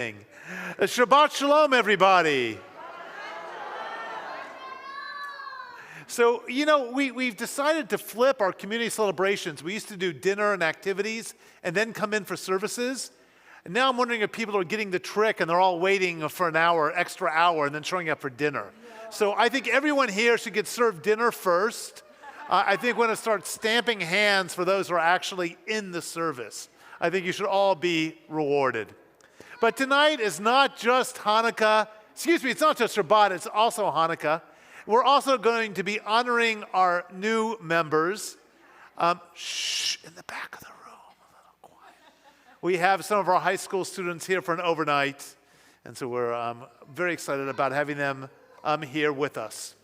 Shabbat Shalom, everybody. So, we've decided to flip our community celebrations. We used to do dinner and activities and then come in for services. And now I'm wondering if people are getting the trick and they're all waiting for an extra hour, and then showing up for dinner. So I think everyone here should get served dinner first. I think we're going to start stamping hands for those who are actually in the service. I think you should all be rewarded. But tonight is not just Hanukkah. It's not just Shabbat, it's also Hanukkah. We're also going to be honoring our new members. In the back of the room, a little quiet. We have some of our high school students here for an overnight, and so we're very excited about having them here with us.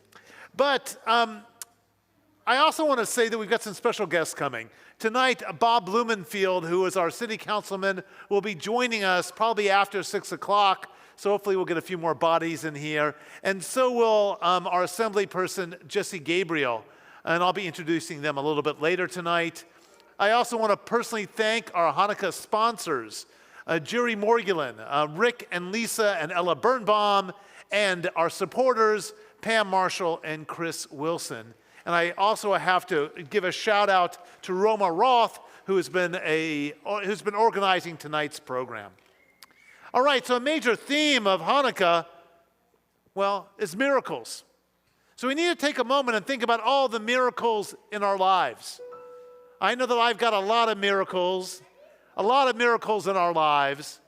But I also want to say that we've got some special guests coming. Tonight, Bob Blumenfield, who is our city councilman, will be joining us probably after 6 o'clock. So hopefully we'll get a few more bodies in here. And so will our assembly person, Jesse Gabriel. And I'll be introducing them a little bit later tonight. I also want to personally thank our Hanukkah sponsors, Jerry Morgulin, Rick and Lisa and Ella Birnbaum, and our supporters, Pam Marshall and Chris Wilson. And I also have to give a shout out to Roma Roth, who's been organizing tonight's program. All right, so a major theme of Hanukkah, is miracles. So we need to take a moment and think about all the miracles in our lives. I know that I've got a lot of miracles in our lives,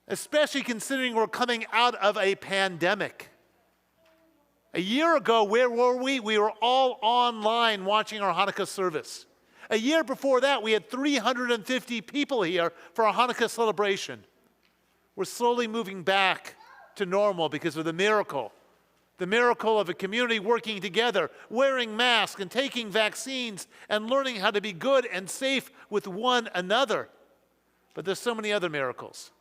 especially considering we're coming out of a pandemic. A year ago, where were we? We were all online watching our Hanukkah service. A year before that, we had 350 people here for our Hanukkah celebration. We're slowly moving back to normal because of the miracle of a community working together, wearing masks and taking vaccines and learning how to be good and safe with one another. But there's so many other miracles.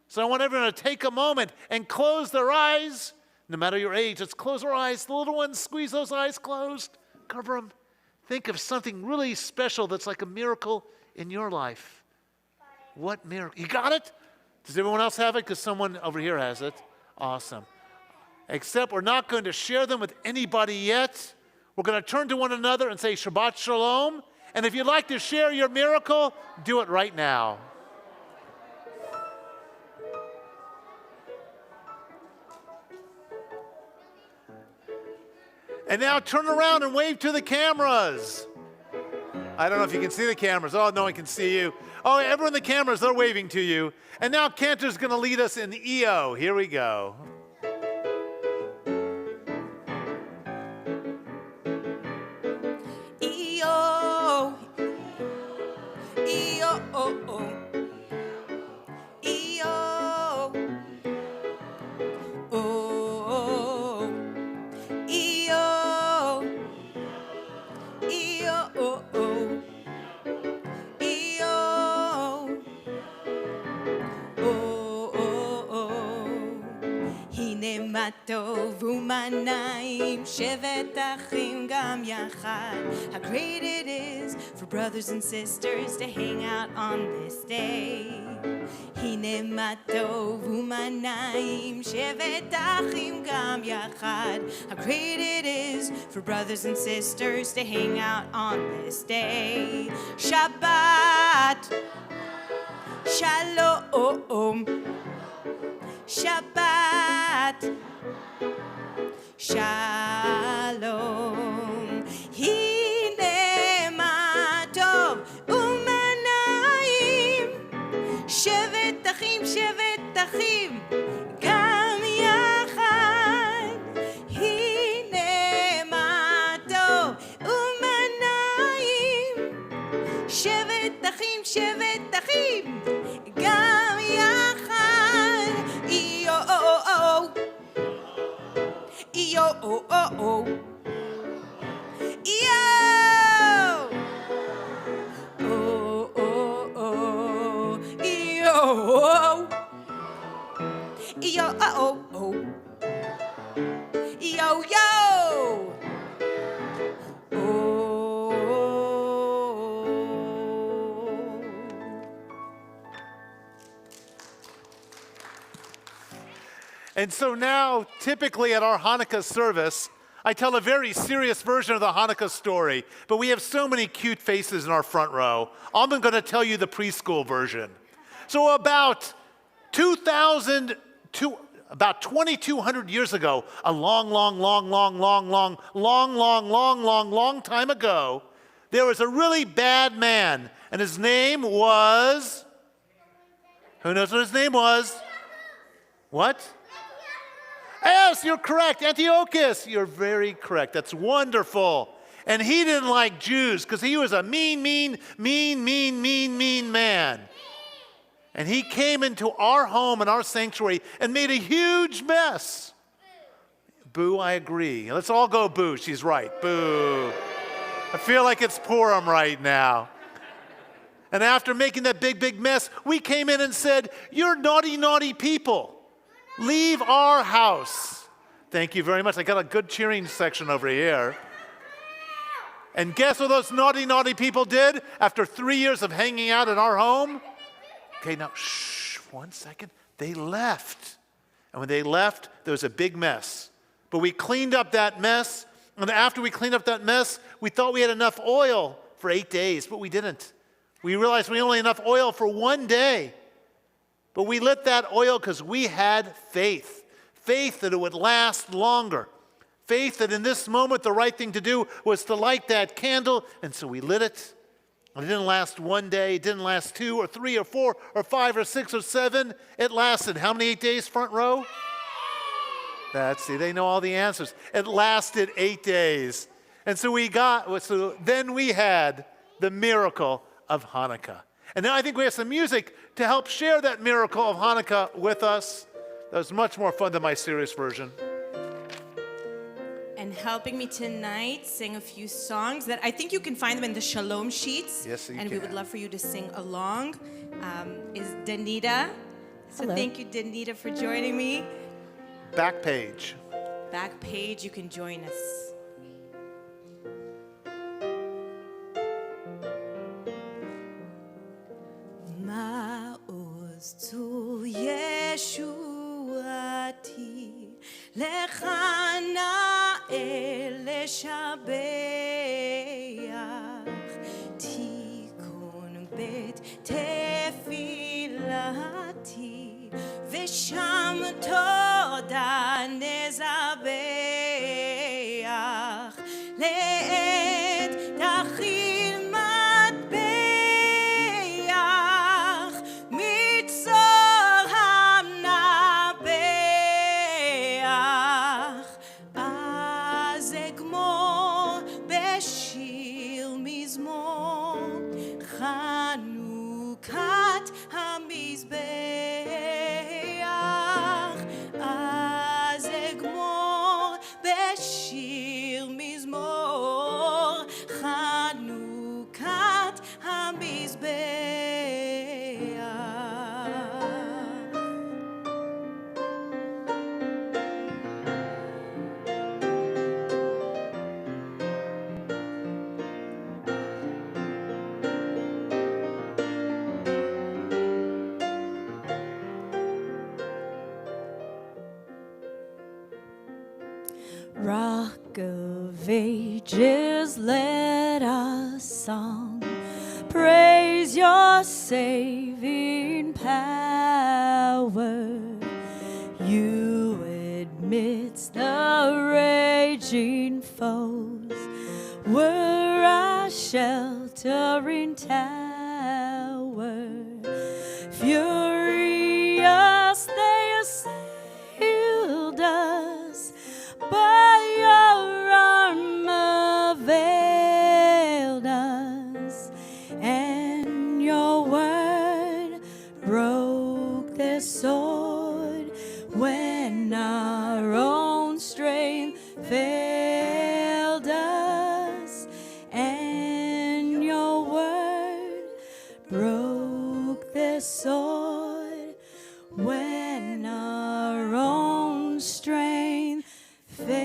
So I want everyone to take a moment and close their eyes. No matter your age, let's close our eyes. The little ones, squeeze those eyes closed, cover them. Think of something really special that's like a miracle in your life. What miracle? You got it? Does everyone else have it? Because someone over here has it. Awesome. Except we're not going to share them with anybody yet. We're going to turn to one another and say Shabbat Shalom. And if you'd like to share your miracle, do it right now. And now turn around and wave to the cameras. I don't know if you can see the cameras. Oh, no one can see you. Oh, everyone in the cameras, they're waving to you. And now Cantor's going to lead us in EO. Here we go. EO. EO. מה טוב ומה נעים שבת אחים גם יחד. How great it is for brothers and sisters to hang out on this day. הנה מה טוב ומה נעים שבת אחים גם יחד. How great it is for brothers and sisters to hang out on this day. Shabbat Shalom Shabbat Shalom. הנה מה טוב ומה נעים שבת אחים גם יחד. הנה מה טוב ומה נעים שבת אחים גם יחד. E-O-O-O. E-O. O-O-O. E-O-O. E-O-O-O. E-O-Yo. And so now, typically at our Hanukkah service, I tell a very serious version of the Hanukkah story, but we have so many cute faces in our front row. I'm going to tell you the preschool version. So about 2,200 years ago, a long time ago, there was a really bad man, and his name was, who knows what his name was? What? Yes, you're correct. Antiochus. You're very correct. That's wonderful. And he didn't like Jews because he was a mean man. And he came into our home and our sanctuary and made a huge mess. Boo, I agree. Let's all go boo. She's right. Boo. I feel like it's Purim right now. And after making that big mess, we came in and said, "You're naughty people. Leave our house." Thank you very much. I got a good cheering section over here. And guess what those naughty people did after 3 years of hanging out in our home? Okay, now, shh, 1 second. They left. And when they left, there was a big mess. But we cleaned up that mess. And after we cleaned up that mess, we thought we had enough oil for 8 days, but we didn't. We realized we only had enough oil for 1 day. But we lit that oil because we had faith. Faith that it would last longer. Faith that in this moment the right thing to do was to light that candle. And so we lit it. And it didn't last 1 day. It didn't last 2 or 3 or 4 or 5 or 6 or 7. It lasted how many 8 days, front row? See, they know all the answers. It lasted 8 days. And so then we had the miracle of Hanukkah. And now I think we have some music to help share that miracle of Hanukkah with us. That was much more fun than my serious version. And helping me tonight sing a few songs that I think you can find them in the Shalom sheets. Yes, you and can. we would love for you to sing along. Is Danita. So Hello. thank you, Danita, for joining me. Back page. Back page, you can join us. Ma'oz tu Yeshuati lechana leshabeach tikun bet tefilati v'sham toda nezabeach le'et tachil matbeach mitzor hamnabeach az egmor beshir mizmor Chanukat hamizbeach az egmor beshir mizmor Chanukat hamizbeach. Rock of ages, let us song praise your saving power. You amidst the raging foes were our sheltering tower. Furious they assailed us, but your arm availed us, and your word broke their sword when our own strength failed us, and your word broke their sword when our own strength failed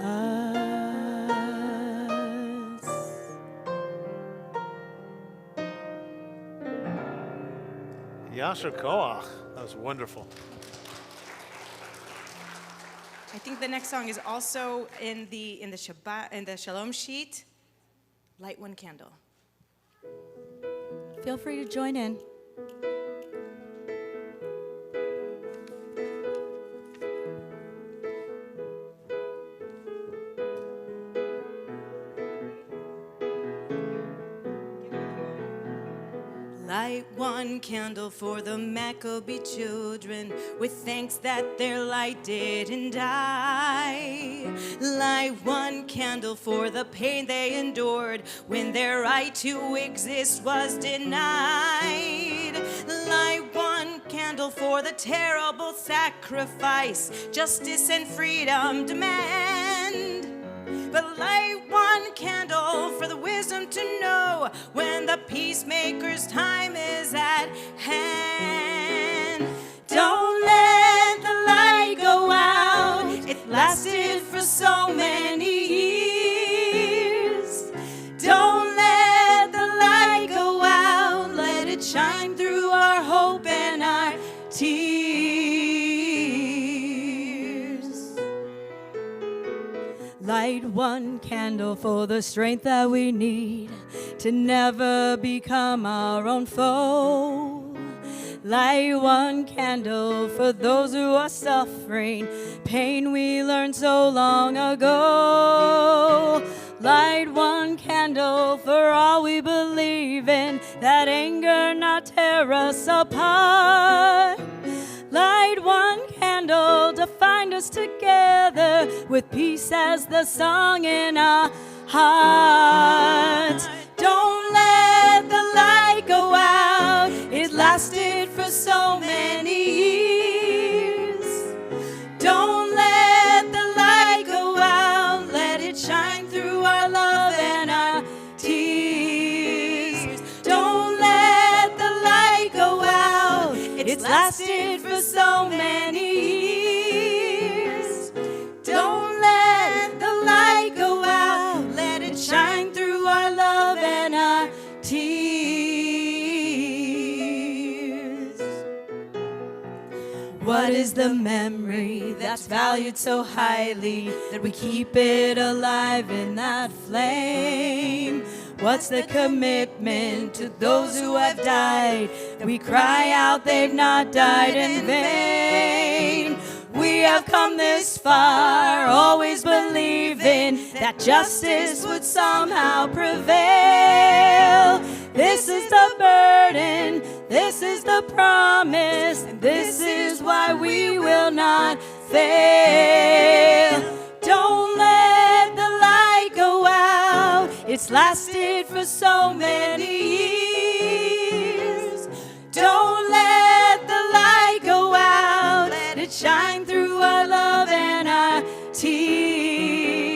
us. Yasher Koach. That was wonderful. I think the next song is also in the Shabbat, in the Shalom sheet. Light one candle. Feel free to join in. Light one candle for the Maccabee children, with thanks that their light didn't die. Light one candle for the pain they endured when their right to exist was denied. Light one candle for the terrible sacrifice justice and freedom demand. But light one candle for the wisdom to know when the peacemaker's time is at hand. Don't let the light go out. It lasted for so many years. Don't let the light go out. Let it shine through our hope and our tears. Light one candle for the strength that we need to never become our own foe. Light one candle for those who are suffering pain we learned so long ago. Light one candle for all we believe in, that anger not tear us apart. Light one candle to find us together with peace as the song in our hearts. Don't let the light go out. It lasted for so many years. Don't let the light go out. Let it shine through our love and our tears. Don't let the light go out. It's lasted for so many years. Don't let the light go out. Let it shine through our love and our tears. What is the memory that's valued so highly that we keep it alive in that flame? What's the commitment to those who have died? We cry out they've not died in vain. We have come this far, always believing that justice would somehow prevail. This is the burden, this is the promise, and this is why we will not fail. Don't let the light go out. It's lasted for so many years. Don't let the light go out. Let it shine through our love and our tears.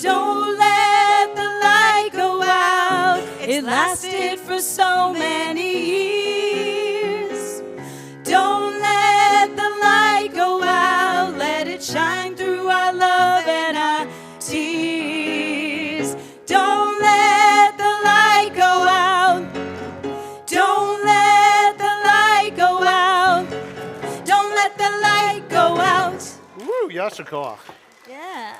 Don't let the light go out. It lasted for so many years. Don't let the light go out. Let it shine through our love and our tears. Don't let the light go out. Don't let the light go out. Don't let the light go out. Woo, Yasher Koach. Yeah.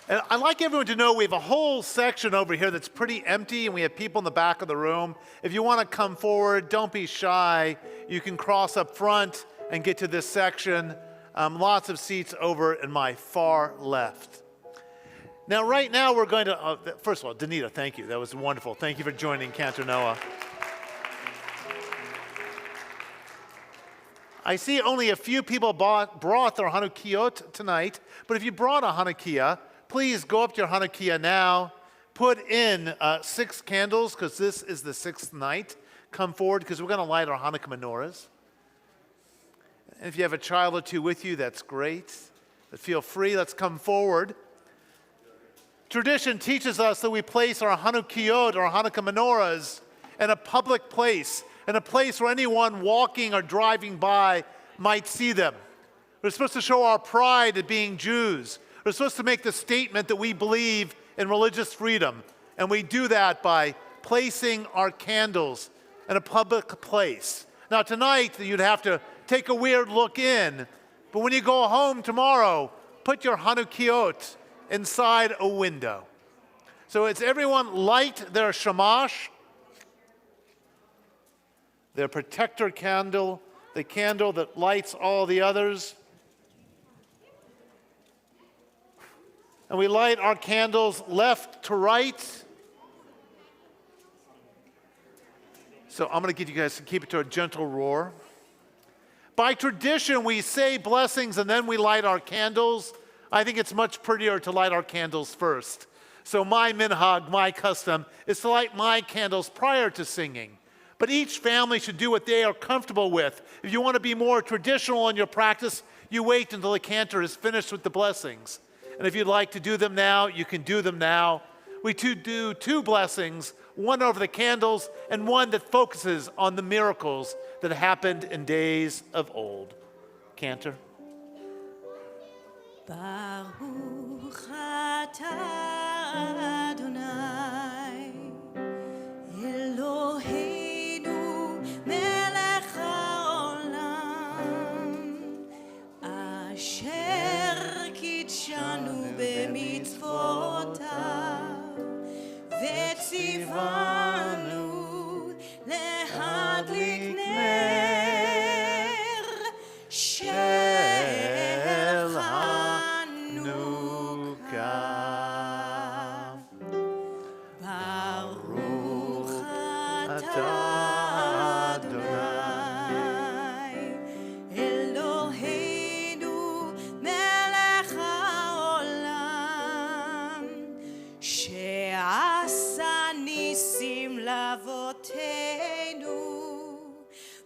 And I'd like everyone to know we have a whole section over here that's pretty empty, and we have people in the back of the room. If you want to come forward, don't be shy. You can cross up front and get to this section. Lots of seats over in my far left. Now, right now, we're going to, first of all, Danita, thank you. That was wonderful. Thank you for joining Cantor Noah. I see only a few people brought their Hanukkiyot tonight, but if you brought a Hanukkah, please go up to your Hanukkah now, put in 6 candles, because this is the 6th night. Come forward, because we're going to light our Hanukkah menorahs. And if you have a child or two with you, that's great. But feel free, let's come forward. Tradition teaches us that we place our Hanukkiyot, or Hanukkah menorahs, in a public place, in a place where anyone walking or driving by might see them. We're supposed to show our pride at being Jews. We're supposed to make the statement that we believe in religious freedom, and we do that by placing our candles in a public place. Now tonight, you'd have to take a weird look in, but when you go home tomorrow, put your Hanukkot inside a window. So it's everyone light their shamash, their protector candle, the candle that lights all the others. And we light our candles left to right. So I'm going to get you guys to keep it to a gentle roar. By tradition, we say blessings and then we light our candles. I think it's much prettier to light our candles first. So my minhag, my custom, is to light my candles prior to singing. But each family should do what they are comfortable with. If you want to be more traditional in your practice, you wait until the cantor is finished with the blessings. And if you'd like to do them now, you can do them now. We do two blessings, one over the candles and one that focuses on the miracles that happened in days of old. Cantor. Baruch atah Adonai Eloheinu melech haolam asher kidshanu b'mitzvotav v'tzivanu lehadlik ner shel Chanukah. Baruch atah Adonai Eloheinu melech haolam she'asa nisim lavotenu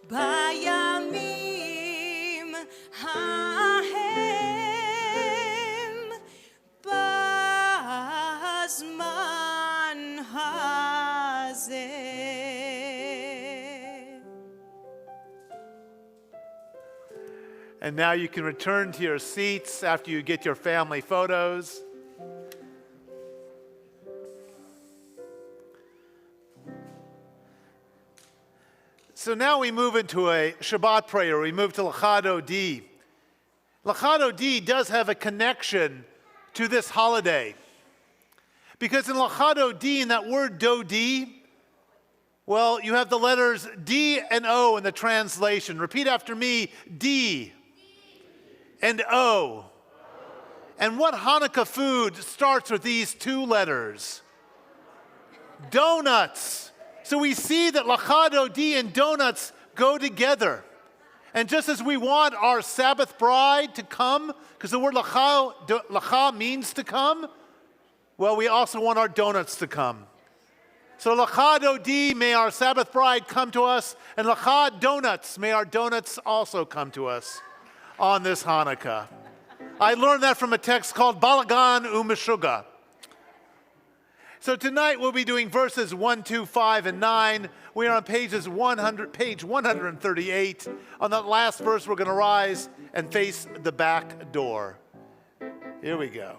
bayamim hahem bazman hazeh. And now you can return to your seats after you get your family photos. So now we move into a Shabbat prayer. We move to L'chad Odi. L'chad Odi does have a connection to this holiday. Because in L'chad Odi, in that word Dodi, well, you have the letters D and O in the translation. Repeat after me, D and O. And what Hanukkah food starts with these two letters? Donuts. So we see that L'chad Odi and donuts go together. And just as we want our Sabbath bride to come, because the word lacha means to come, well, we also want our donuts to come. So L'chad Odi, may our Sabbath bride come to us, and L'chad donuts, may our donuts also come to us on this Hanukkah. I learned that from a text called Balagan U'Meshuga. So tonight we'll be doing verses 1, 2, 5, and 9. We are on page 138. On that last verse, we're going to rise and face the back door. Here we go.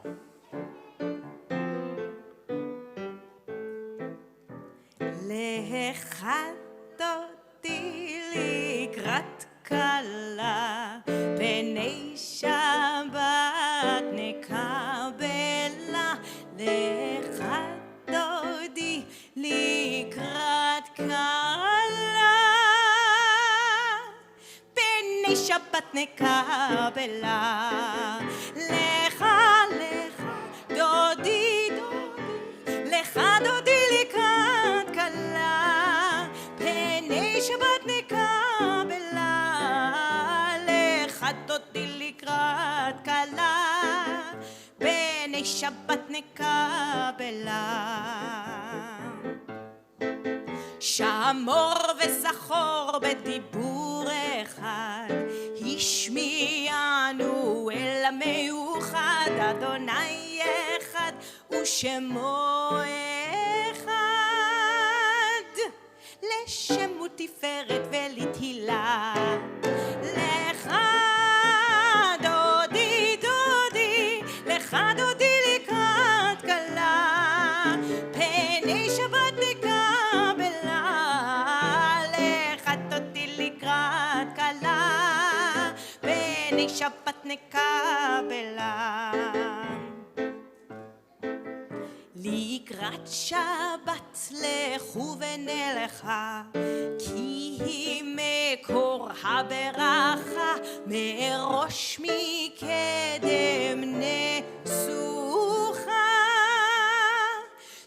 לחדתי לקראת כלה, פני שבת נקבלה. לחדתי לקראת כלה, פני שבת נקבלה. לך דודי לך דודי לקראת כלה, פני שבת נקבלה. לך דודי לקראת כלה, פני שבת נקבלה. שמור וזכור בדיבור אחד, השמיענו אל המאוחד. אדוני אחד ושמו אחד, לשם ותפארת ולתהילה. לך דודי דודי, לך דודי לקראת כלה, פני שבת נקבלה. לך דודי לקראת פני שבת נקבלם. לקראת שבת לכו ונלכה, כי היא מקור הברכה, מראש מקדם נסוכה.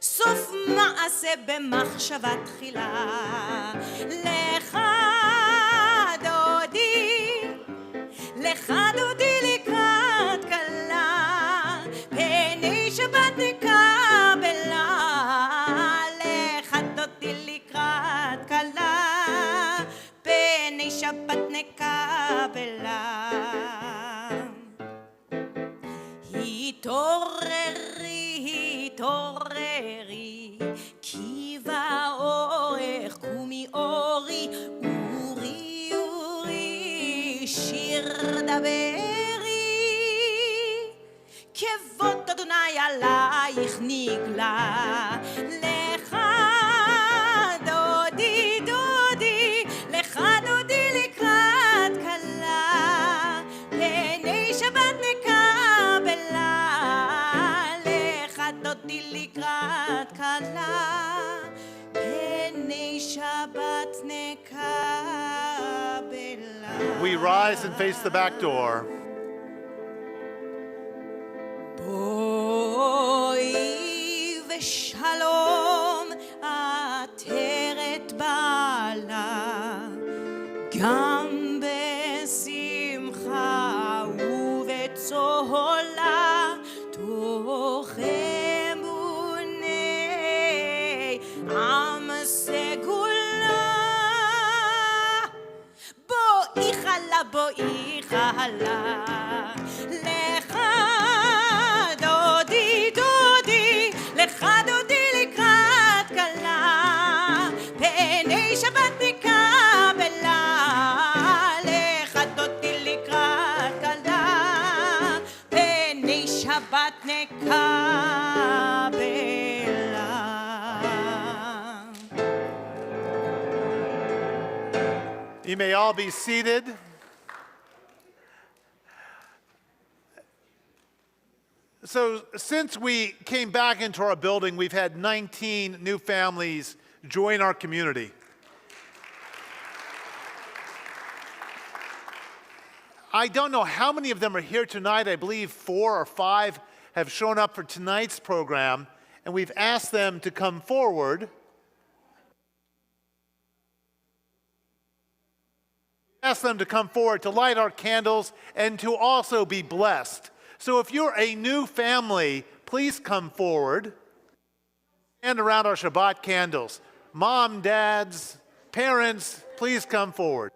סוף מעשה במחשבה תחילה, לך דודי, לך דודי לקראת כלה, פני שבת נקבלה, לך דודי לקראת כלה, פני שבת נקבלה. התעוררי, התעוררי, כי באורך קומי אורי, אורי אורי, שיר דברי, כבוד אדוני עלייך נגלה. לך דודי דודי, לך דודי לקראת כלה, פני שבת נקבלה, לך דודי לקראת כלה, פני שבת נקבלה. We rise and face the back door. בואי ושלום עטרת בעלה, גם בשמחה ובצהלה, תוך אמוני עם סגולה. בואי חלה, בואי חלה, לך דודי דודי, לך דודי לקראת כלה, פני שבת נקבלה, לך דודי לקראת כלה, פני שבת נקבלה. You may all be seated. So since we came back into our building, we've had 19 new families join our community. I don't know how many of them are here tonight. I believe 4 or 5 have shown up for tonight's program, and we've asked them to come forward. Ask them to come forward to light our candles and to also be blessed. So if you're a new family, please come forward. Stand around our Shabbat candles. Mom, dads, parents, please come forward.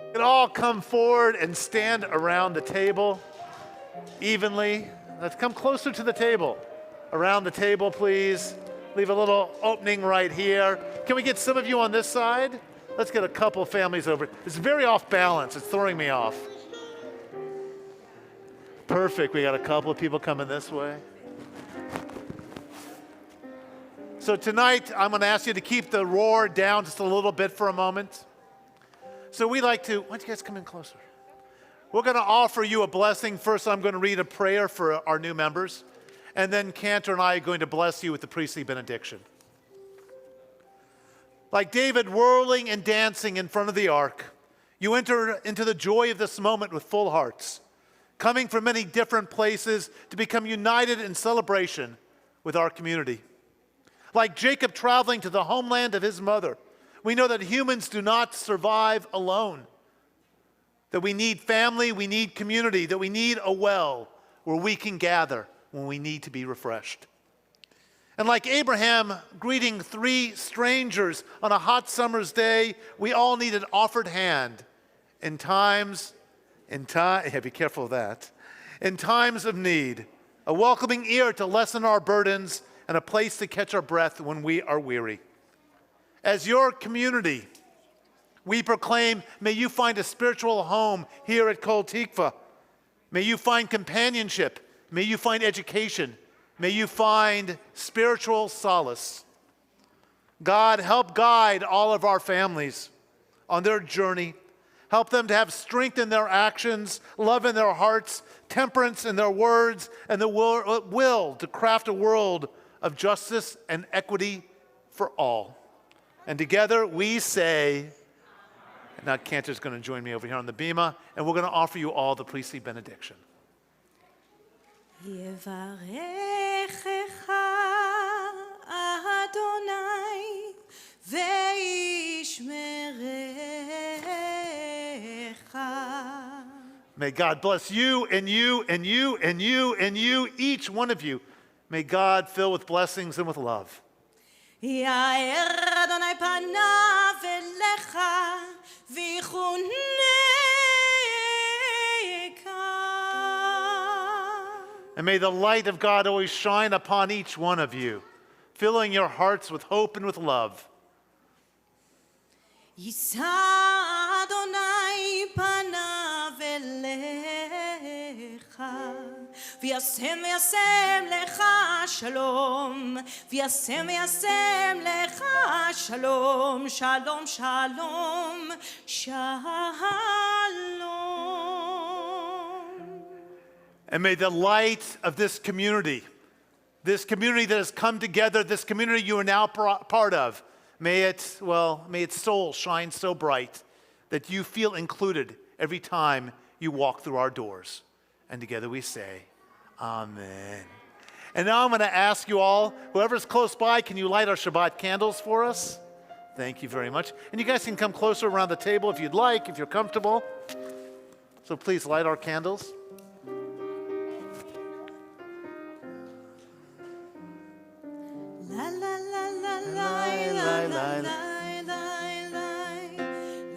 You can all come forward and stand around the table evenly. Let's come closer to the table. Around the table, please. Leave a little opening right here. Can we get some of you on this side? Let's get a couple families over. It's very off balance. It's throwing me off. Perfect. We got a couple of people coming this way. So tonight, I'm going to ask you to keep the roar down just a little bit for a moment. So we like to, why don't you guys come in closer? We're going to offer you a blessing. First, I'm going to read a prayer for our new members. And then Cantor and I are going to bless you with the priestly benediction. Like David whirling and dancing in front of the ark, you enter into the joy of this moment with full hearts, coming from many different places to become united in celebration with our community. Like Jacob traveling to the homeland of his mother, we know that humans do not survive alone, that we need family, we need community, that we need a well where we can gather when we need to be refreshed. And like Abraham greeting 3 strangers on a hot summer's day, we all need an offered hand be careful of that, in times of need, a welcoming ear to lessen our burdens and a place to catch our breath when we are weary. As your community, we proclaim, may you find a spiritual home here at Kol Tikva. May you find companionship. May you find education. May you find spiritual solace. God, help guide all of our families on their journey. Help them to have strength in their actions, love in their hearts, temperance in their words, and the will to craft a world of justice and equity for all. And together we say, now Cantor's going to join me over here on the bima, and we're going to offer you all the priestly benediction. יברכך אדוני וישמרך. May God bless you and you and you and you and you, each one of you. May God fill with blessings and with love. יאר אדוני פניו אליך ויחונך. And may the light of God always shine upon each one of you, filling your hearts with hope and with love. יישא אדוני פניו אליך וישם לך שלום וישם לך שלום שלום שלום שלום. And may the light of this community that has come together, this community you are now part of, may its soul shine so bright that you feel included every time you walk through our doors. And together we say, Amen. And now I'm going to ask you all, whoever's close by, can you light our Shabbat candles for us? Thank you very much. And you guys can come closer around the table if you'd like, if you're comfortable. So please light our candles. La la la la la la la la la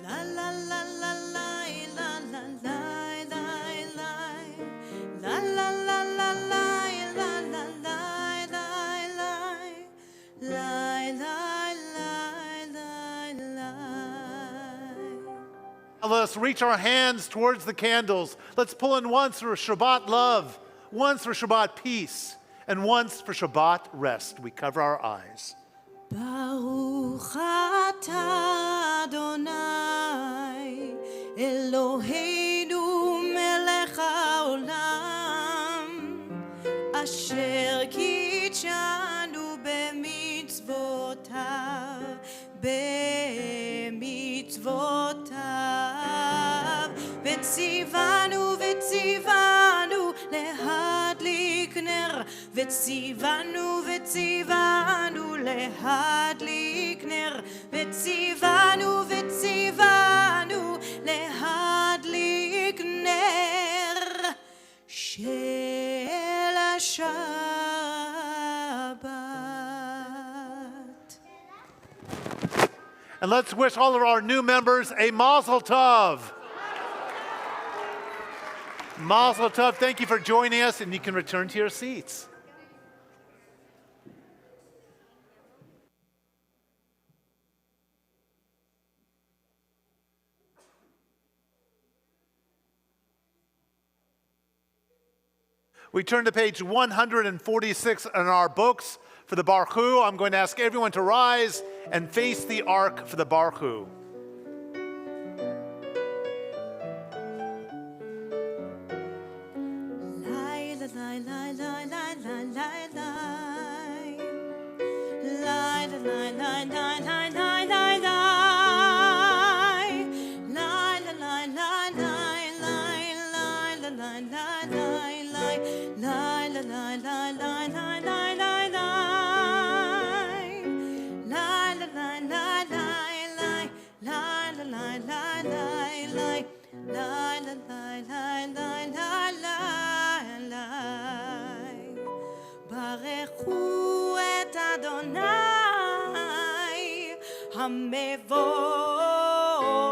la la la la Let us reach our hands towards the candles. Let's pull in once for Shabbat love, once for Shabbat peace, and once for Shabbat rest. We cover our eyes. Baruch atah Adonai Eloheinu melech haolam asher kitshanu bemitzvotav וציוונו להדליק נר וציוונו להדליק נר וציוונו להדליק נר של השבת. And let's wish all of our new members a Mazel Tov. Mazel Tov, thank you for joining us, and you can return to your seats. We turn to page 146 in our books for the Barak. I'm going to ask everyone to rise and face the ark for the Barak. ברכו את אדוני המבורך ברוך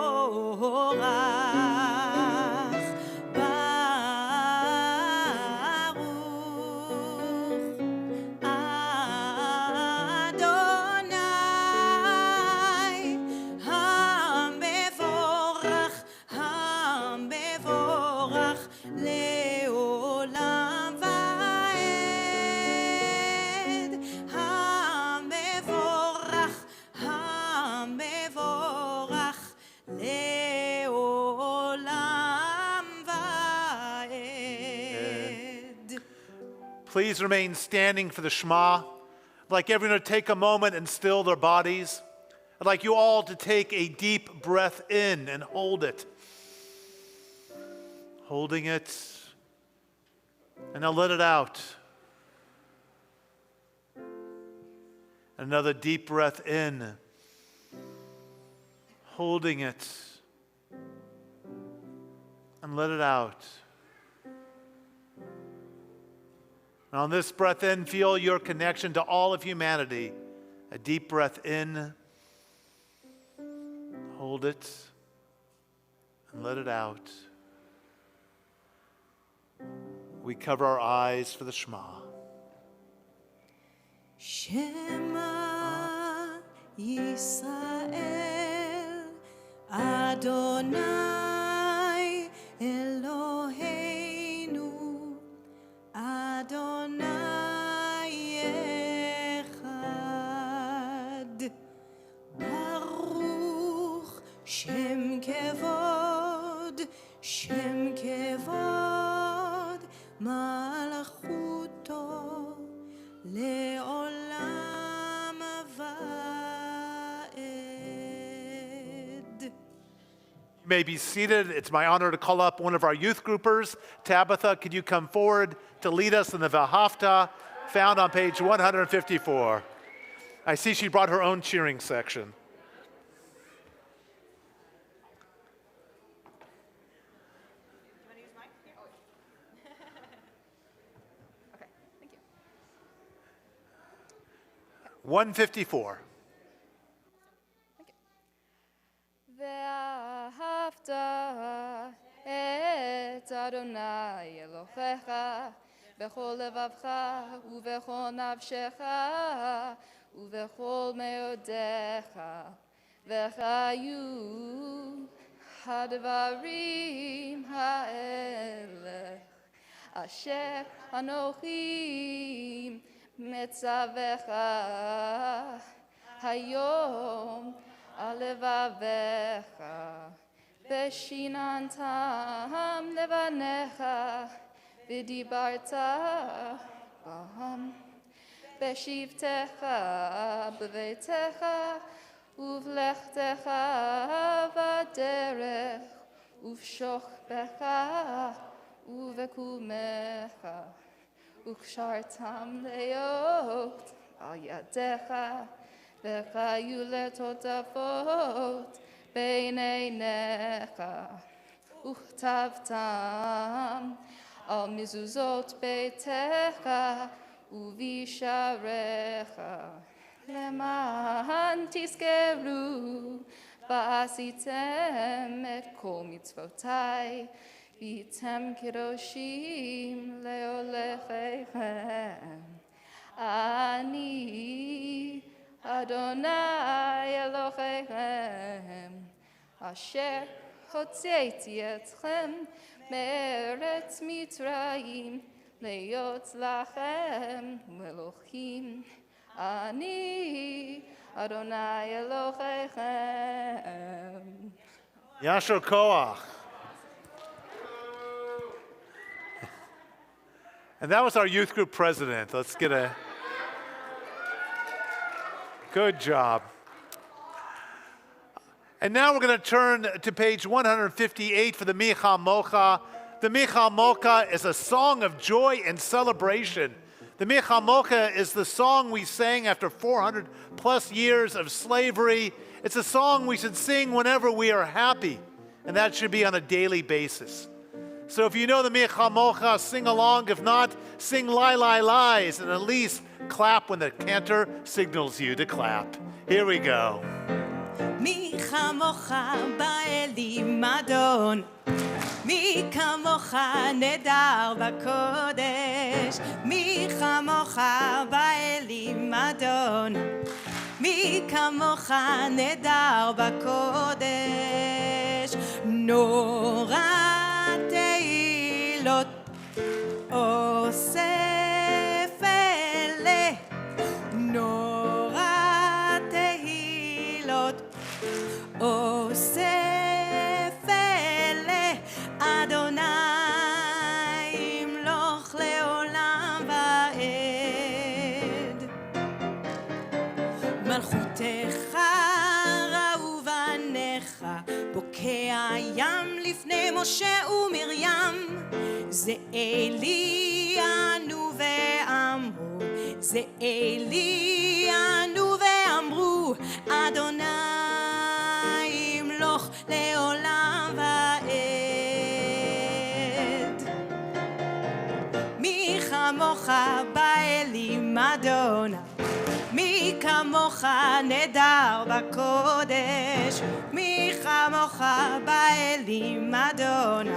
Please remain standing for the Shema. I'd like everyone to take a moment and still their bodies. I'd like you all to take a deep breath in and hold it. Holding it. And now let it out. Another deep breath in. Holding it. And let it out. And on this breath in, feel your connection to all of humanity. A deep breath in. Hold it. And let it out. We cover our eyes for the Shema. Shema Yisrael Adonai Eloheinu Adonai Echad Baruch Shem Kevod Malachuto Le'olam Va'ed. You may be seated. It's my honor to call up one of our youth groupers. Tabitha, could you come forward to lead us in the Vahafta, found on page 154. I see she brought her own cheering section. Okay, thank you. 154. ואהבת את אדוני אלוהיך בכל לבבך ובכל נפשך ובכל מאודיך וחיו הדברים האלה אשר אנוכי מצווך היום על לבביך ושיננתם לבניך ודיברת בהם בשבתך בביתך ובלכתך בדרך ובשוכבך ובקומך וקשרתם להיות על ידיך וחיו לטוטפות בין עיניך וכתבתם על מזוזות ביתך ובשעריך למען תזכרו ועשיתם את כל מצוותיי והייתם קדושים לאלוהיכם אני אדוני אלוהיכם אשר הוצאתי אתכם מארץ מצרים להיות לכם אלוהים אני אדוני אלוהיכם. Yashar Koach. And that was our youth group president. Let's get a good job. And now we're going to turn to page 158 for the Micha Mocha. The Micha Mocha is a song of joy and celebration. The Micha Mocha is the song we sang after 400 plus years of slavery. It's a song we should sing whenever we are happy, and that should be on a daily basis. So if you know the Micha Mocha, sing along. If not, sing Lai Lai Lies, and at least clap when the cantor signals you to clap. Here we go. מי כמוך באלים אדון, מי כמוך נדר בקודש, מי כמוך באלים אדון, מי כמוך נדר בקודש, נורא תהילות אוסף אלה, נורא תהילות אוסף אלה, אדוני ימלוך לעולם ועד. מלכותך ראו בניך, בוקע ים לפני משה ומרים. זה אלי ענו ואמרו, זה אלי ענו ואמרו, אדוני ימלוך לעולם ועד. מי כמוך באלים אדוני, מי כמוך נדר בקודש, מי כמוך באלים אדוני,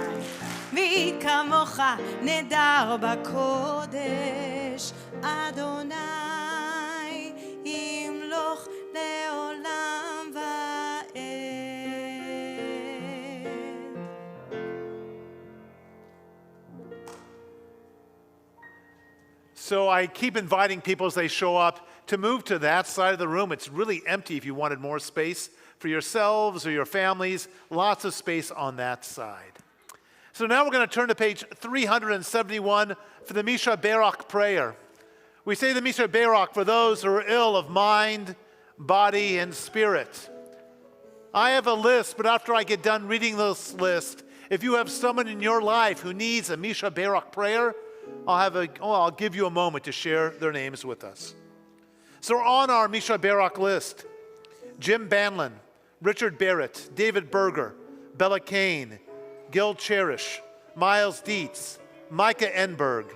מי כמוך נדר בקודש, אדוני ימלוך לעולם ועד. So I keep inviting people as they show up to move to that side of the room. It's really empty if you wanted more space for yourselves or your families. Lots of space on that side. So now we're going to turn to page 371 for the Misha Barak prayer. We say the Misha Barak for those who are ill of mind, body, and spirit. I have a list, but after I get done reading this list, if you have someone in your life who needs a Misha Barak prayer, I'll give you a moment to share their names with us. So we're on our Misha Barak list: Jim Banlon, Richard Barrett, David Berger, Bella Kane, Gil Cherish, Miles Dietz, Micah Enberg,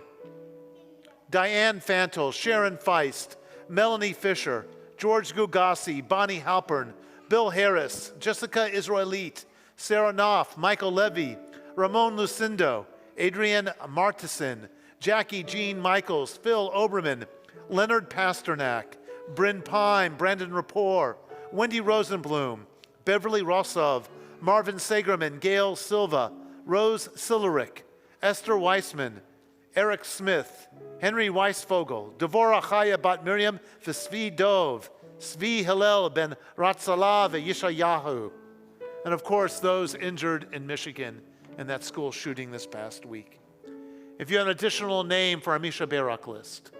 Diane Fantel, Sharon Feist, Melanie Fisher, George Gugassi, Bonnie Halpern, Bill Harris, Jessica Israelite, Sarah Knopf, Michael Levy, Ramon Lucindo, Adrienne Martison, Jackie Jean Michaels, Phil Oberman, Leonard Pasternak, Bryn Pine, Brandon Rapport, Wendy Rosenblum, Beverly Rossov, Marvin Sagerman, Gail Silva, Rose Sillerick, Esther Weissman, Eric Smith, Henry Weisvogel, Devorah Chaya Bat Miriam Vesvi Dov, Svi Hillel ben Ratzalav Yishayahu, and of course those injured in Michigan in that school shooting this past week. If you have an additional name for our Misha Barak list.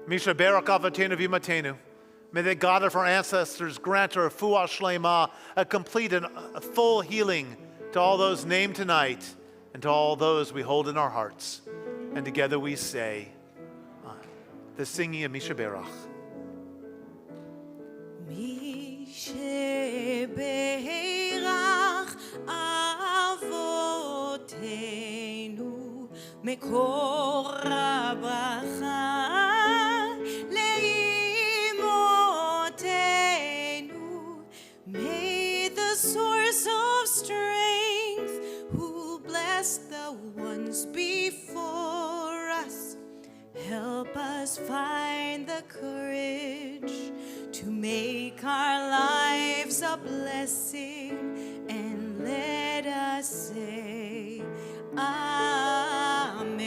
Misha Barak Avatenu Vimatenu. May the God of our ancestors grant her Fuah Shlema, a complete and a full healing to all those named tonight and to all those we hold in our hearts. And together we say, the singing of Misha Barak. Misha Barak Avotenu Mekor HaBracha May the source of strength, who blessed the ones before us, help us find the courage to make our lives a blessing, and let us say, Amen.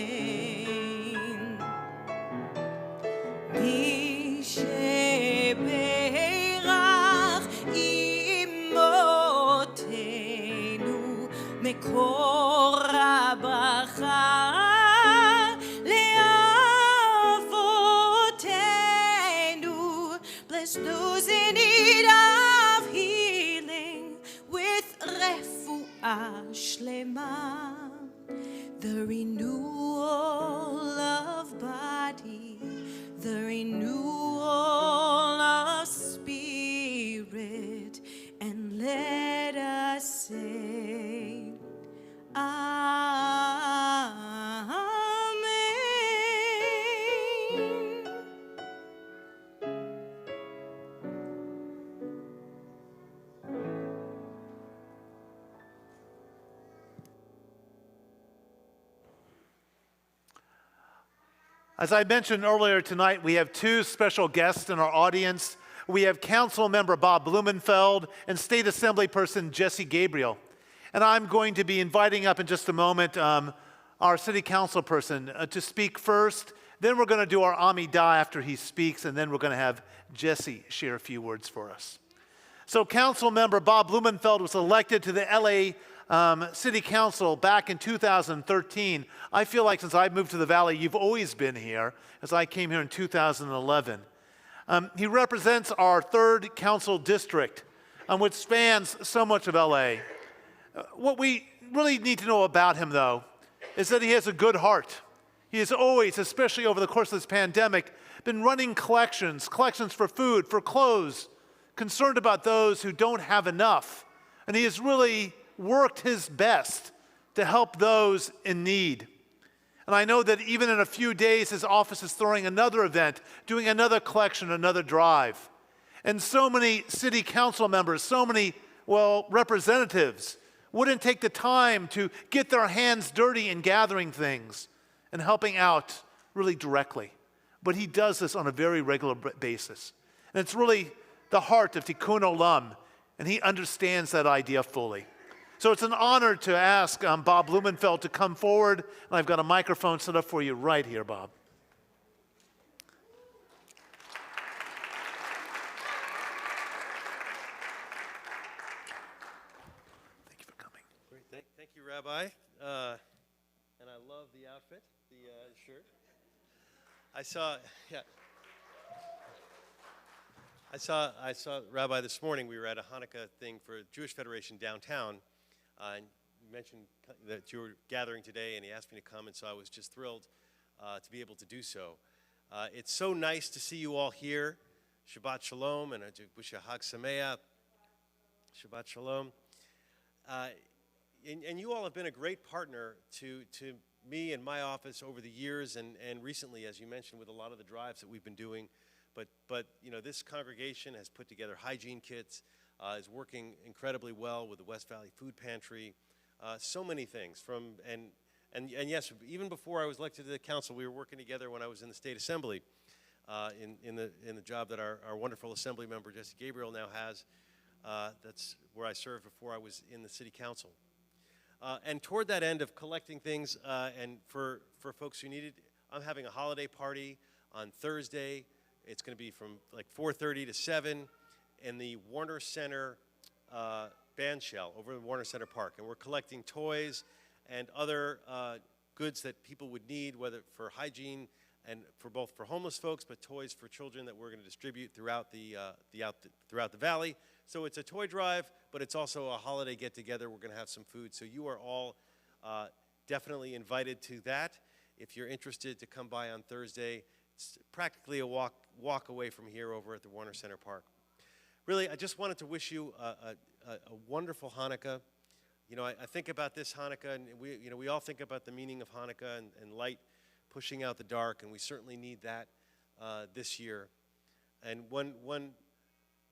Misha Mekor HaBracha le'avotenu. Bless those in need of healing with refuah shlema, the renewal of body, the renewal of spirit, and let us say, Amen. As I mentioned earlier tonight, we have two special guests in our audience. We have Council Member Bob Blumenfeld and State Assembly Person Jesse Gabriel. And I'm going to be inviting up in just a moment our City Council person to speak first. Then we're going to do our Amidah after he speaks, and then we're going to have Jesse share a few words for us. So Council Member Bob Blumenfeld was elected to the LA City Council back in 2013. I feel like since I moved to the Valley, you've always been here, as I came here in 2011. He represents our 3rd Council District, which spans so much of LA. What we really need to know about him, though, is that he has a good heart. He has always, especially over the course of this pandemic, been running collections for food, for clothes, concerned about those who don't have enough. And he has really worked his best to help those in need. And I know that even in a few days, his office is throwing another event, doing another collection, another drive. And so many city council members, so many, representatives wouldn't take the time to get their hands dirty in gathering things and helping out really directly. But he does this on a very regular basis. And it's really the heart of Tikkun Olam, and he understands that idea fully. So it's an honor to ask Bob Blumenfeld to come forward, and I've got a microphone set up for you right here, Bob. Thank you for coming. Great, thank you, Rabbi. And I love the outfit, the shirt. I saw Rabbi this morning. We were at a Hanukkah thing for Jewish Federation downtown, and you mentioned that you were gathering today, and he asked me to come, and so I was just thrilled to be able to do so. It's so nice to see you all here. Shabbat Shalom, and I wish you Hag Sameach. Shabbat Shalom. And you all have been a great partner to me and my office over the years, and recently, as you mentioned, with a lot of the drives that we've been doing. But you know, this congregation has put together hygiene kits, is working incredibly well with the West Valley Food Pantry, so many things. And yes, even before I was elected to the council, we were working together when I was in the State Assembly, in the job that our wonderful Assembly member Jesse Gabriel now has. That's where I served before I was in the City Council. And toward that end of collecting things, and for folks who need it, I'm having a holiday party on Thursday. It's going to be from like 4:30 to 7 in the Warner Center band shell over in Warner Center Park. And we're collecting toys and other goods that people would need, whether for hygiene and for homeless folks, but toys for children that we're going to distribute throughout the valley. So it's a toy drive, but it's also a holiday get-together. We're going to have some food. So you are all definitely invited to that. If you're interested to come by on Thursday, it's practically a walk away from here over at the Warner Center Park. Really, I just wanted to wish you a wonderful Hanukkah. You know, I think about this Hanukkah, and we all think about the meaning of Hanukkah and light pushing out the dark, and we certainly need that this year. And one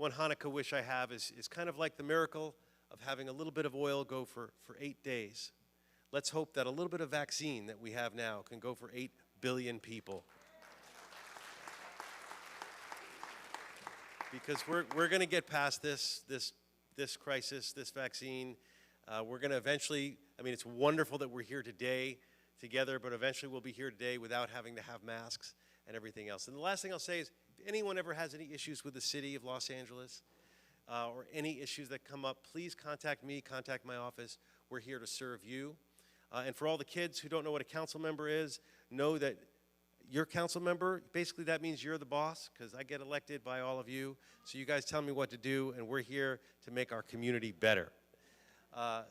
Hanukkah wish I have is kind of like the miracle of having a little bit of oil go for 8 days. Let's hope that a little bit of vaccine that we have now can go for 8 billion people. Because we're going to get past this crisis, this vaccine. We're going to eventually, it's wonderful that we're here today together, but eventually we'll be here today without having to have masks and everything else. And the last thing I'll say is, if anyone ever has any issues with the city of Los Angeles or any issues that come up, please contact me, contact my office. We're here to serve you. And for all the kids who don't know what a council member is, know that your council member, basically that means you're the boss, because I get elected by all of you. So you guys tell me what to do, and we're here to make our community better.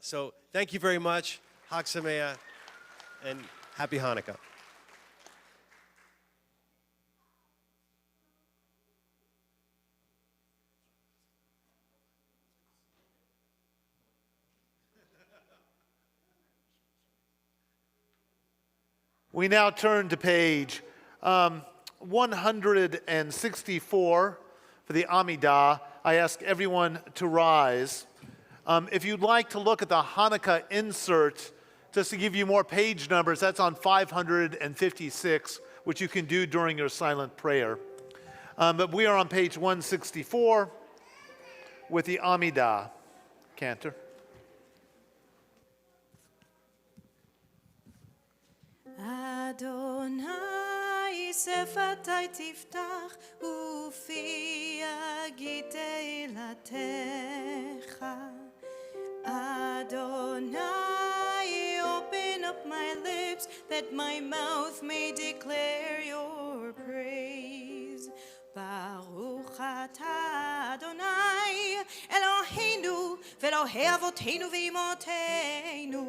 So thank you very much. Hag Sameach, and happy Hanukkah. We now turn to page 164 for the Amidah. I ask everyone to rise. If you'd like to look at the Hanukkah insert, just to give you more page numbers, that's on 556. which you can do during your silent prayer. But we are on page 164 with the Amidah cantor. Adonai שפתי תפתח ופי יגיד תהילתך. Adonai, open up my lips that my mouth may declare your praise. Baruch atah Adonai, Eloheinu, ve'Elohei avotenu ve'imotenu,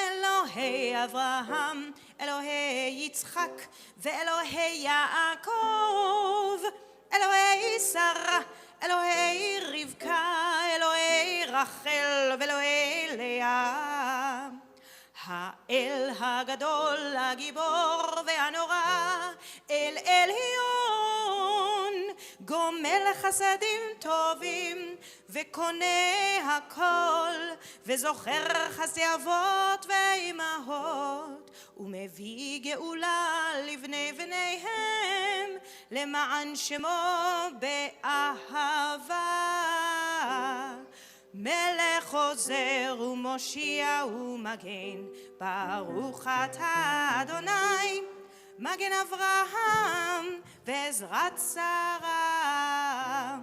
Elohei Avraham, Elohei Yitzchak, ve'Elohei Yaakov, Elohei Sarah, Elohei Rivka, Elohei Rachel, ve'Elohei Leah. האל הגדול, הגיבור והנורא, אל עליון, גומל חסדים טובים, וקונה הכל, וזוכר חסדי אבות ואימהות, ומביא גאולה לבני בניהם, למען שמו באהבה. מלך עוזר ומושיע ומגן, ברוך אתה אדוני, מגן אברהם ועזרת שרה.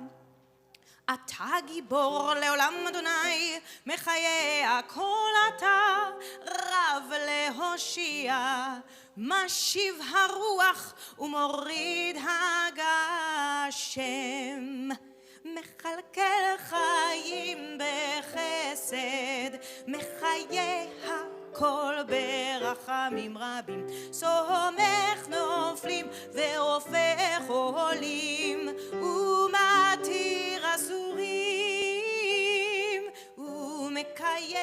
אתה גיבור לעולם אדוני, מחיה הכל אתה, רב להושיע, משיב הרוח ומוריד הגשם. מחלקל חיים בחסד, מחיה הכל ברחמים רבים, סומך נופלים והופך עולים, ומתיר אסורים, ומקיים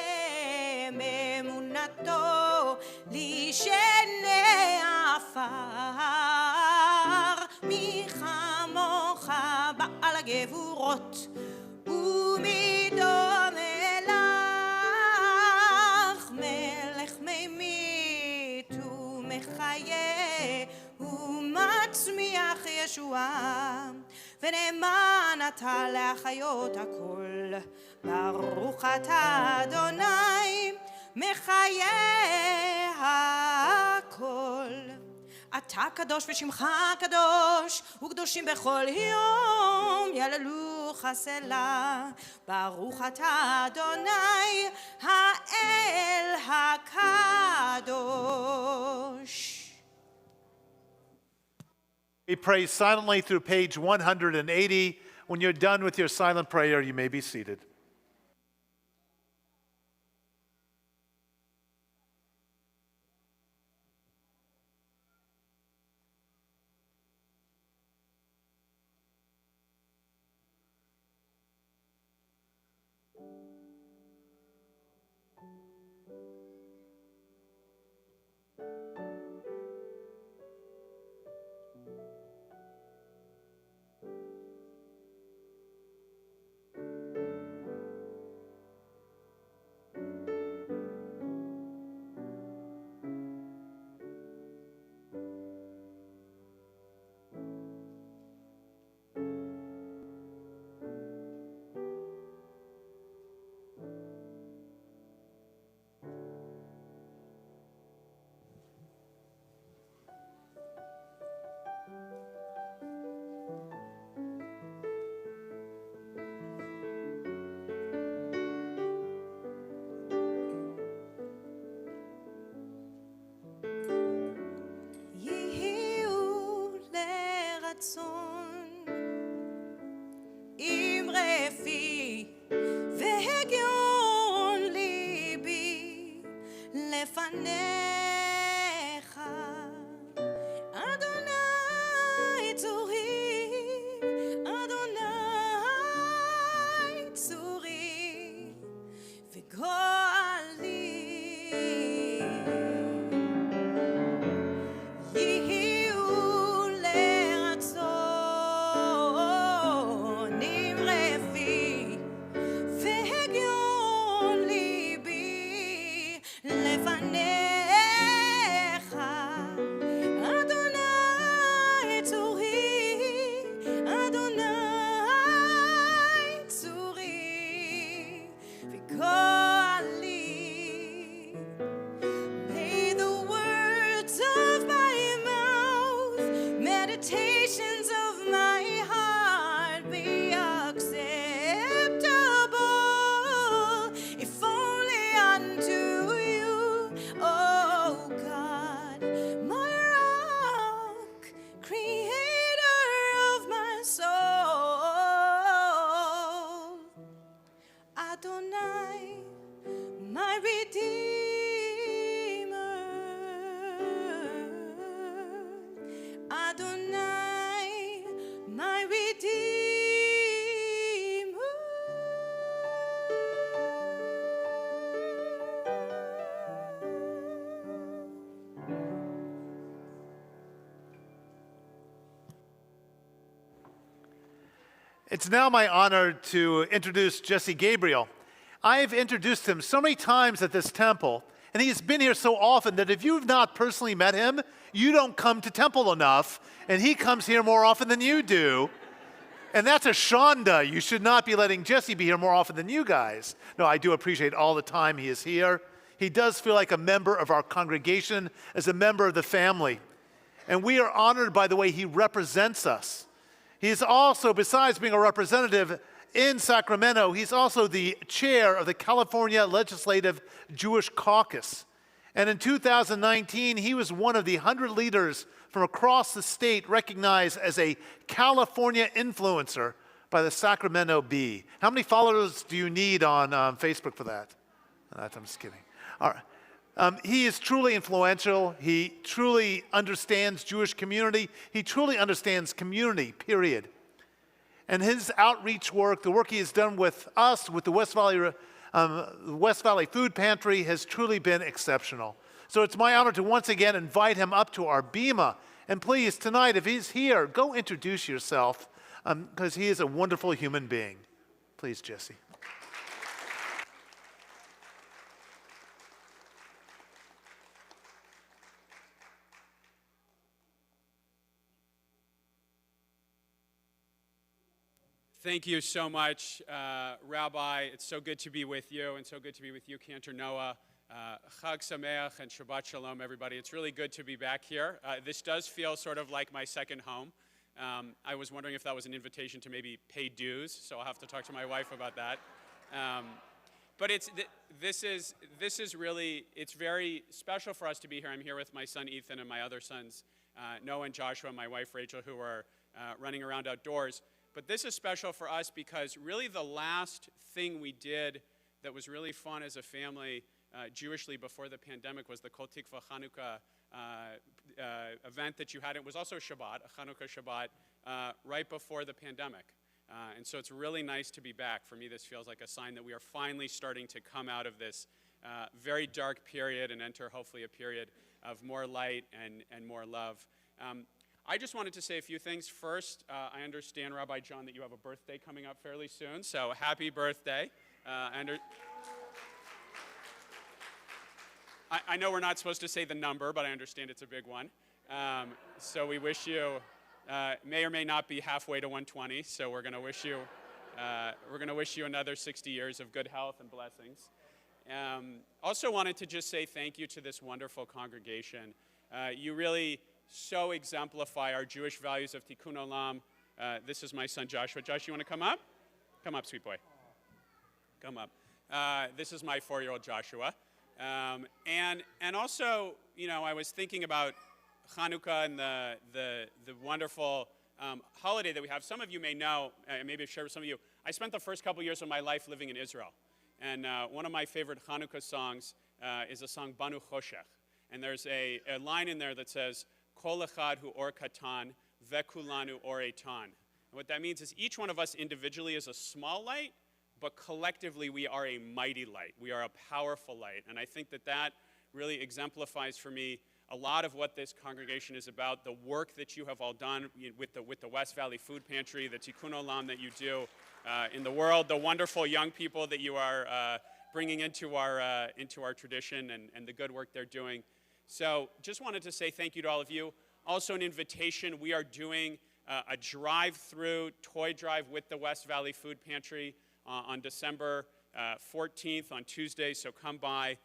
אמונתו לשני עפר. מי כמוך בעל הגבורות ומדום אלך, מלך ממית ומחיה ומצמיח ישועה, ונאמן אתה להחיות הכל. ברוך אתה אדוני, מחיה הכל. אתה קדוש ושמך קדוש, וקדושים בכל יום יעללו סלה. ברוך אתה אדוני, האל הקדוש. We pray silently through page 180. When you're done with your silent prayer, you may be seated. עם רפי והגיון ליבי לפניך, אדוני צורי, אדוני צורי וגואלי. לפניך meditations of my heart be acceptable, if only unto you, oh God, my rock, creator of my soul. Adonai, my Redeemer. Adonai, my Redeemer. It's now my honor to introduce Jesse Gabriel. I've introduced him so many times at this temple, and he's been here so often that if you've not personally met him, you don't come to temple enough, and he comes here more often than you do. And that's a shonda. You should not be letting Jesse be here more often than you guys. No, I do appreciate all the time he is here. He does feel like a member of our congregation, as a member of the family. And we are honored by the way he represents us. He is also, besides being a representative in Sacramento, he's also the chair of the California Legislative Jewish Caucus. And in 2019, he was one of the 100 leaders from across the state recognized as a California influencer by the Sacramento Bee. How many followers do you need on Facebook for that? I'm just kidding. All right. He is truly influential. He truly understands Jewish community. He truly understands community, period. And his outreach work, the work he has done with us, with the West Valley Food Pantry, has truly been exceptional. So it's my honor to once again invite him up to our bima. And please, tonight, if he's here, go introduce yourself, because he is a wonderful human being. Please, Jesse. Thank you so much, Rabbi. It's so good to be with you, and so good to be with you, Cantor Noah. Chag Sameach and Shabbat Shalom, everybody. It's really good to be back here. This does feel sort of like my second home. I was wondering if that was an invitation to maybe pay dues, so I'll have to talk to my wife about that. But this is really, it's very special for us to be here. I'm here with my son Ethan and my other sons, Noah and Joshua, and my wife Rachel, who are running around outdoors. But this is special for us because really the last thing we did that was really fun as a family Jewishly before the pandemic was the Kol Tikva Chanukah event that you had. It was also Shabbat, a Chanukah Shabbat, right before the pandemic. And so it's really nice to be back. For me, this feels like a sign that we are finally starting to come out of this very dark period and enter hopefully a period of more light and more love. I just wanted to say a few things. First, I understand, Rabbi John, that you have a birthday coming up fairly soon, so happy birthday. I know we're not supposed to say the number, but I understand it's a big one. So we wish you, may or may not be halfway to 120, so we're going to wish you another 60 years of good health and blessings. Also wanted to just say thank you to this wonderful congregation. You really so exemplify our Jewish values of Tikkun Olam. This is my son Joshua. Josh, you want to come up? Come up, sweet boy. Come up. This is my 4-year-old Joshua. And also, you know, I was thinking about Chanukah and the wonderful holiday that we have. Some of you may know, maybe I've shared with some of you, I spent the first couple years of my life living in Israel. And one of my favorite Chanukah songs is a song, Banu Choshech. And there's a line in there that says, Kol echad hu or katan, vekulanu or eitan. And what that means is each one of us individually is a small light, but collectively we are a mighty light. We are a powerful light. And I think that really exemplifies for me a lot of what this congregation is about, the work that you have all done with the West Valley Food Pantry, the Tikkun Olam that you do in the world, the wonderful young people that you are bringing into our tradition and the good work they're doing. So just wanted to say thank you to all of you. Also an invitation, we are doing a drive-through toy drive with the West Valley Food Pantry on December 14th on Tuesday, so come by.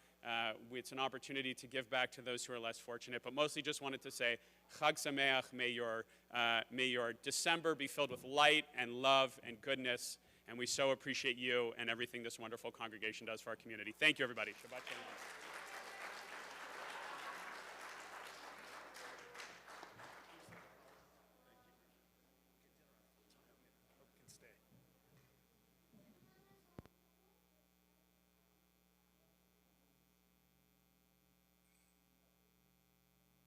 It's an opportunity to give back to those who are less fortunate, but mostly just wanted to say, Chag Sameach, may your December be filled with light and love and goodness, and we so appreciate you and everything this wonderful congregation does for our community. Thank you, everybody. Shabbat Shalom.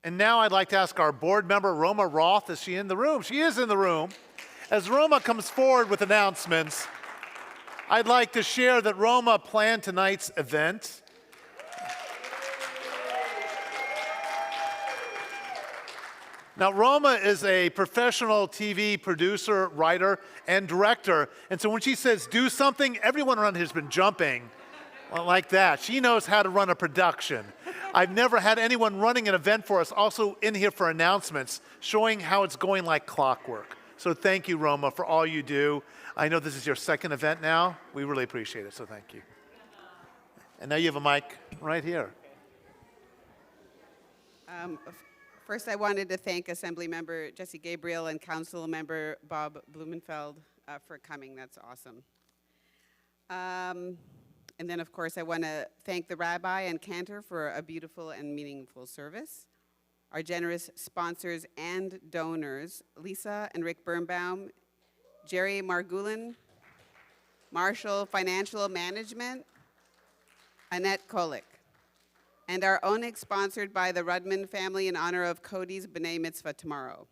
And now I'd like to ask our board member, Roma Roth, is she in the room? She is in the room. As Roma comes forward with announcements, I'd like to share that Roma planned tonight's event. Now, Roma is a professional TV producer, writer, and director. And so when she says do something, everyone around here has been jumping like that. She knows how to run a production. I've never had anyone running an event for us also in here for announcements, showing how it's going like clockwork. So thank you, Roma, for all you do. I know this is your second event now. We really appreciate it, so thank you. And now you have a mic right here. First, I wanted to thank Assembly Member Jesse Gabriel and Council Member Bob Blumenfeld for coming. That's awesome. And then, of course, I want to thank the rabbi and cantor for a beautiful and meaningful service. Our generous sponsors and donors, Lisa and Rick Birnbaum, Jerry Margulin, Marshall Financial Management, Annette Kolick, and our Onyx, sponsored by the Rudman family in honor of Cody's B'nai Mitzvah tomorrow.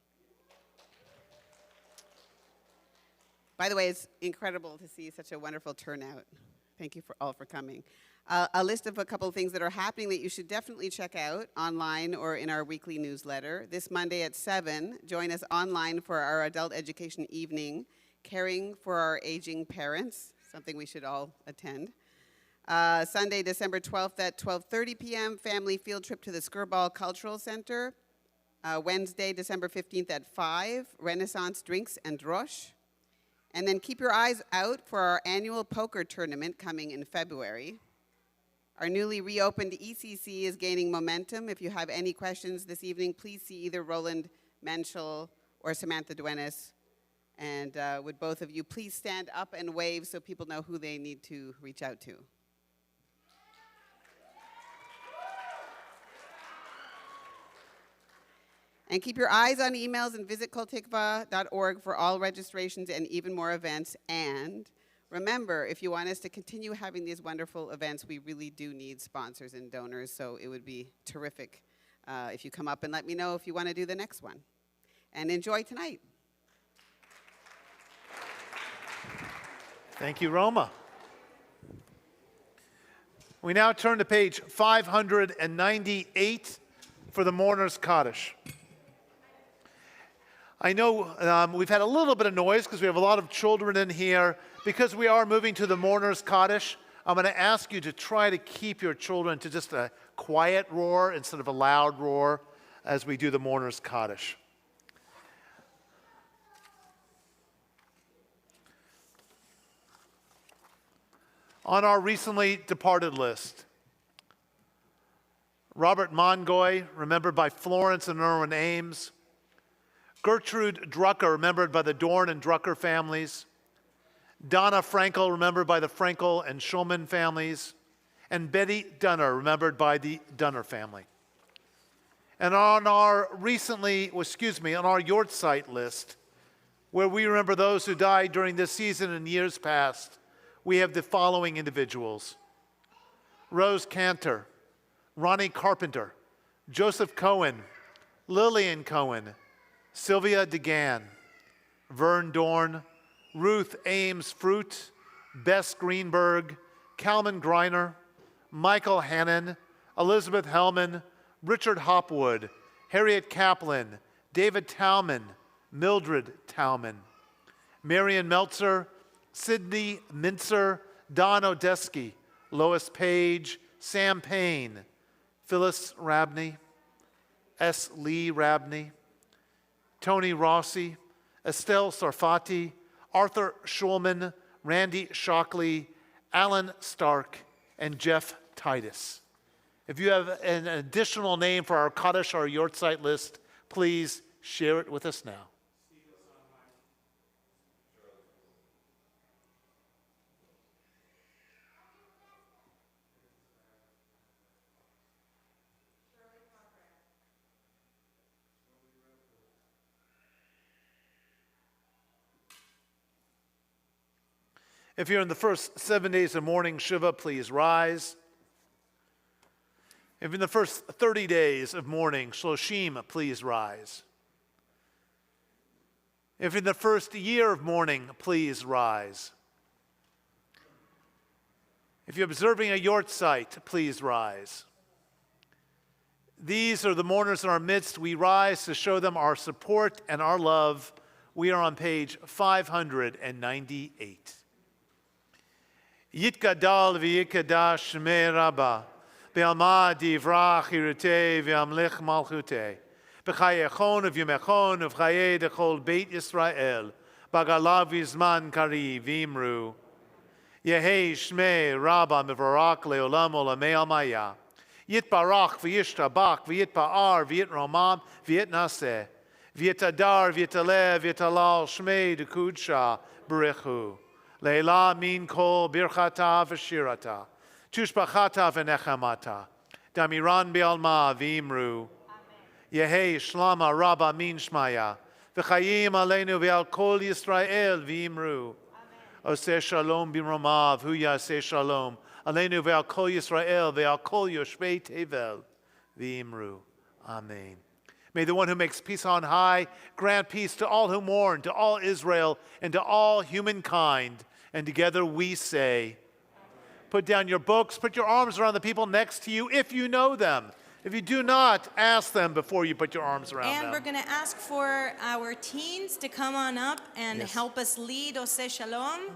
By the way, it's incredible to see such a wonderful turnout. Thank you all for coming. A list of a couple of things that are happening that you should definitely check out online or in our weekly newsletter. This Monday at 7, join us online for our adult education evening, Caring for Our Aging Parents, something we should all attend. Sunday, December 12th at 12:30 p.m., family field trip to the Skirball Cultural Center. Wednesday, December 15th at 5, Renaissance Drinks and Rosh. And then keep your eyes out for our annual poker tournament coming in February. Our newly reopened ECC is gaining momentum. If you have any questions this evening, please see either Roland Menschel or Samantha Duenas. And would both of you please stand up and wave so people know who they need to reach out to. And keep your eyes on emails and visit koltikva.org for all registrations and even more events. And remember, if you want us to continue having these wonderful events, we really do need sponsors and donors. So it would be terrific if you come up and let me know if you want to do the next one. And enjoy tonight. Thank you, Roma. We now turn to page 598 for the Mourner's Kaddish. I know we've had a little bit of noise because we have a lot of children in here. Because we are moving to the Mourner's Kaddish, I'm going to ask you to try to keep your children to just a quiet roar instead of a loud roar as we do the Mourner's Kaddish. On our recently departed list, Robert Mongoy, remembered by Florence and Irwin Ames. Gertrude Drucker, remembered by the Dorn and Drucker families. Donna Frankel, remembered by the Frankel and Schulman families. And Betty Dunner, remembered by the Dunner family. And on our Yortzeit list, where we remember those who died during this season and years past, we have the following individuals: Rose Cantor, Ronnie Carpenter, Joseph Cohen, Lillian Cohen, Sylvia DeGan, Vern Dorn, Ruth Ames Fruit, Bess Greenberg, Calman Greiner, Michael Hannon, Elizabeth Hellman, Richard Hopwood, Harriet Kaplan, David Talman, Mildred Talman, Marion Meltzer, Sidney Mintzer, Don Odeski, Lois Page, Sam Payne, Phyllis Rabney, S. Lee Rabney, Tony Rossi, Estelle Sarfati, Arthur Schulman, Randy Shockley, Alan Stark, and Jeff Titus. If you have an additional name for our Kaddish or Yortzeit list, please share it with us now. If you're in the first 7 days of mourning Shiva, please rise. If in the first 30 days of mourning Shloshim, please rise. If in the first year of mourning, please rise. If you're observing a Yortzeit, please rise. These are the mourners in our midst. We rise to show them our support and our love. We are on page 598. Yitgadal v'yikadash shmei Rabbah, be'alma divrach hirutei v'amlich malchutei, b'chayechon v'yumechon v'chayei dechol Beit Yisrael, b'galav v'zman kari v'imru, Yehei shmei Rabbah mevarak le'olam olamei almaya, Yitbarach v'yishtabach v'yitpa'ar v'yitromam v'yitnaseh, v'yitadar v'yitaleh v'yitalal shmei dekudsha b'rechu. Leila min kol birchata v'shirata, tushbachata v'nechamata, damiran bi'alma v'imru, Yehei shlama rabba min shmaya, v'chayim aleinu v'al kol Yisrael v'imru, Oseh shalom b'mromav, hu yaseh shalom, aleinu v'al kol Yisrael v'al kol yoshvei tevel v'imru. Amen. May the one who makes peace on high grant peace to all who mourn, to all Israel, and to all humankind. And together we say, put down your books, put your arms around the people next to you if you know them. If you do not, ask them before you put your arms around them. And we're going to ask for our teens to come on up and help us lead Oseh Shalom.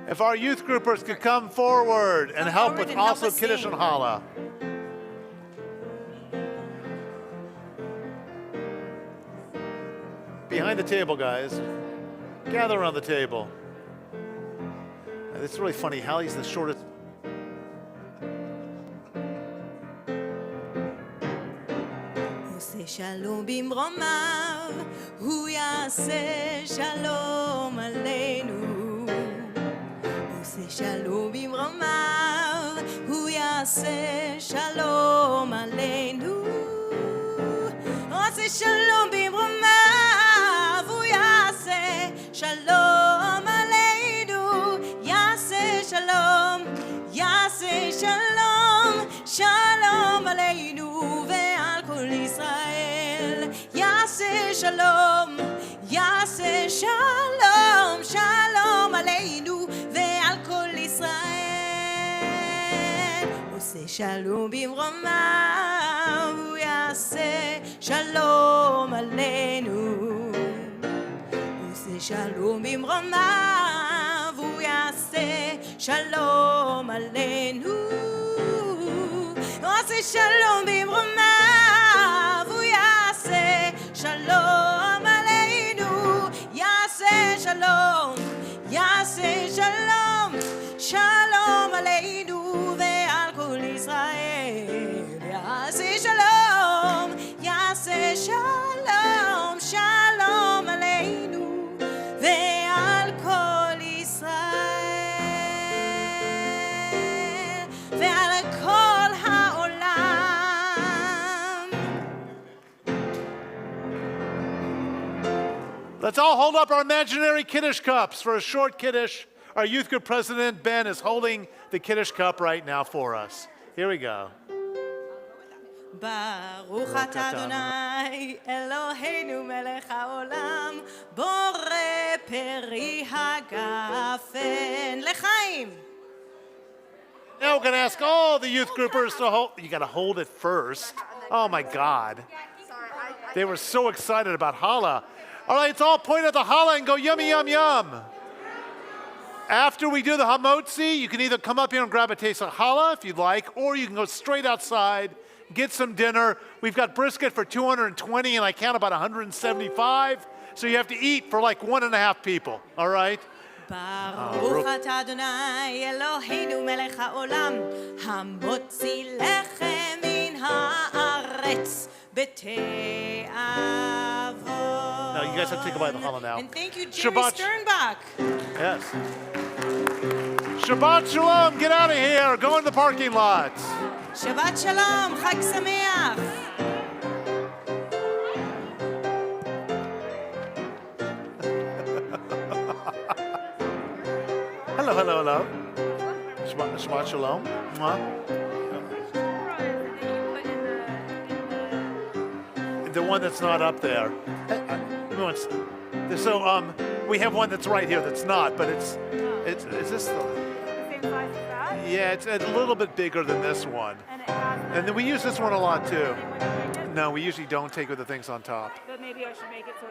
If our youth groupers could come forward and help with also Kiddush and Challah. Behind the table, guys. Gather around the table. It's really funny. Hallie's the shortest. Oseh Shalom bimromav, hu yaseh shalom aleinu. Oseh Shalom bimromav, hu yaseh shalom aleinu. Oseh Shalom bimromav, hu yaseh shalom aleinu. Yaseh shalom, yaseh shalom, shalom aleinu ve'al kol Yisrael. Yaseh shalom, yaseh shalom, shalom aleinu ve'al kol Yisrael. Oseh shalom bimromav, hu yaseh shalom aleinu. Oseh shalom bimromav, hu yaseh shalom aleinu. Oseh shalom bimromav, hu yaseh shalom aleinu. Yaseh shalom, yaseh shalom, shalom aleinu ve'al kol Yisrael. Yaseh shalom, yaseh shalom, shalom aleinu ve'al kol Yisrael ve'al kol ha'olam. Let's all hold up our imaginary Kiddush cups for a short Kiddush. Our youth group president, Ben, is holding the Kiddush cup right now for us. Here we go. Baruch atah Adonai Eloheinu melech haolam borei peri hagafen lechaim. Now we're going to ask all the youth groupers to hold. You got to hold it first. Oh my God. They were so excited about challah. All right, let's all point at the challah and go yummy, yum, yum. After we do the hamotzi, you can either come up here and grab a taste of challah if you'd like, or you can go straight outside, get some dinner. We've got brisket for 220, and I count about 175. So you have to eat for like 1.5 people, all right? ברוך אתה אדוני אלוהינו מלך העולם המוציא לחם מן הארץ בתאוות. Now you guys have to take a bite of the challah now. And thank you, Jerry Shabbat- Sternbach. Yes. Shabbat Shalom. Get out of here. Go in the parking lot. Shabbat Shalom, Chag Sameach. Hello, hello, hello. Shabbat Shalom. Mwah. The one that's not up there. So we have one that's right here that's not, but is this the Same size as that? Yeah, it's a little bit bigger than this one. And it has And then we use this one a lot too. the same one you made it? No, we usually don't take with the things on top. But maybe I should make it so